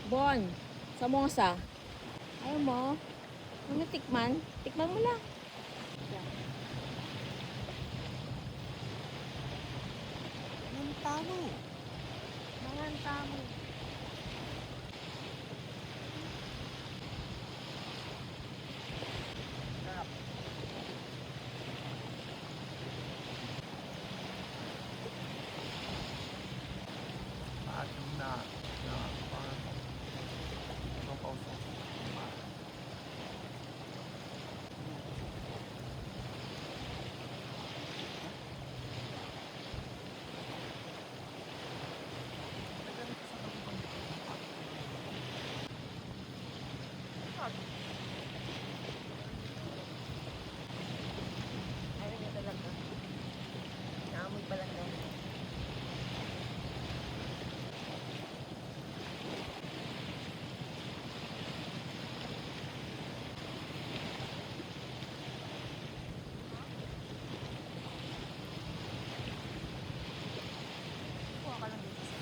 Bon, samosa. Ayaw mo? Ano tikman? Tikman mo lang. Ang tamo. Mga tamo. Ating na parang pauso. Ayaw niya talaga. Naamoy pa lang daw. Kuha ka lang dito sa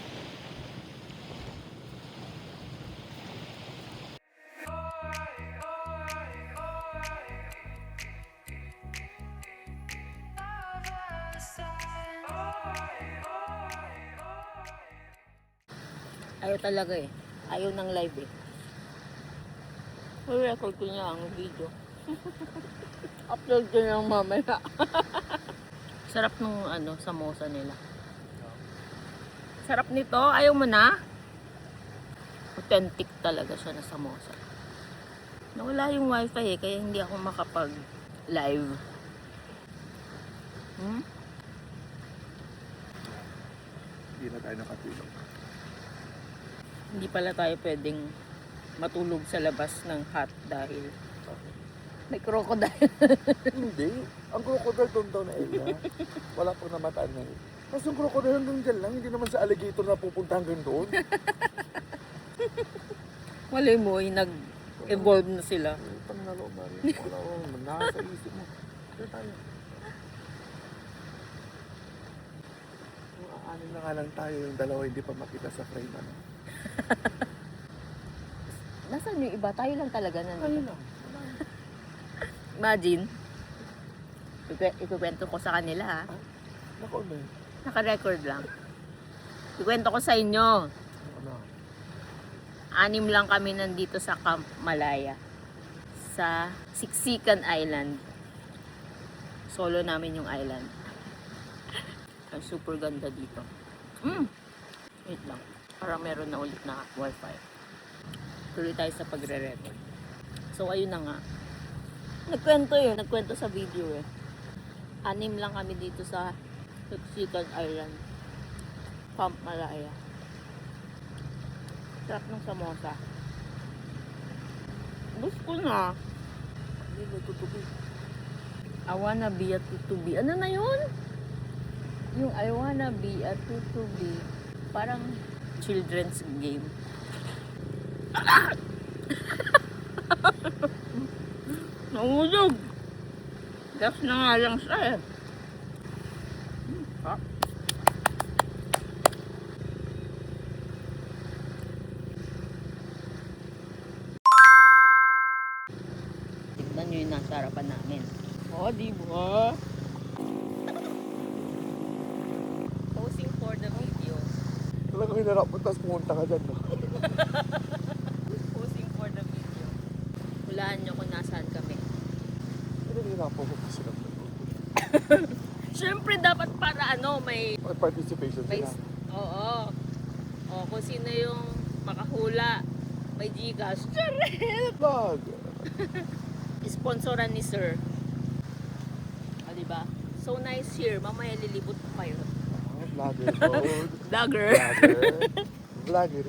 ayaw talaga eh. Ayaw ng live eh. I-record ko niya ang video. Upload ko lang mamaya. Sarap nung samosa nila. Sarap nito. Ayaw mo na? Authentic talaga siya na samosa. Nawala yung wifi eh. Kaya hindi ako makapag-live. Hindi na tayo nakatulog. Hindi pala tayo pwedeng matulog sa labas ng hot dahil may crocodile. Hindi. Ang crocodile doon daw na area. Wala pang namataan na eh. Mas yung crocodile hanggang dyan lang. Hindi naman sa alligator na pupunta hanggang doon. Wala mo, nag-evolve na sila. Panalo, Mario. Wala ko. Nasa isip mo. Kaya tayo. Aanin na nga lang tayo. Yung dalawa hindi pa makita sa frame. Ano? Nasaan yung iba? Tayo lang talaga Tayo nandito. lang. Imagine, ikukwento ko sa kanila ha. Nako na yun. Naka-record lang. Ikukwento ko sa inyo. Ano? 6 lang kami nandito sa Camp Malaya. Sa Siksikan Island. Solo namin yung island. Ang super ganda dito. Wait lang. Parang meron na ulit na wifi. Tuloy tayo sa pagre-record. So ayun na nga. Nagkwento sa video eh. 6 lang kami dito sa Siksikan Island. Camp Malaya. Sarap ng samosa. Gusto na. Hindi na tutubi. I wanna be a tutubi. Ano na yun? Yung I wanna be a tutubi. Parang children's game. Nahulog. Gas na nga lang siya eh. Ha? Tignan nyo yung nasa harapan namin. Oh, di ba? Posing for the video. Talagang hinarap mo, tapos pumunta ka dyan, no? Posing for the video. Hulaan nyo kung nasaan kami. Pero hinarap mo ko sila. Siyempre dapat para may May participation may sila. oo. O kung sino yung makahula, may Gcash. Charet! Vlog! Sponsoran ni Sir. O diba? So nice here. Mamaya lilibot ko kayo. Vlogger mode. Vlogger. Vlogger. Vlogger.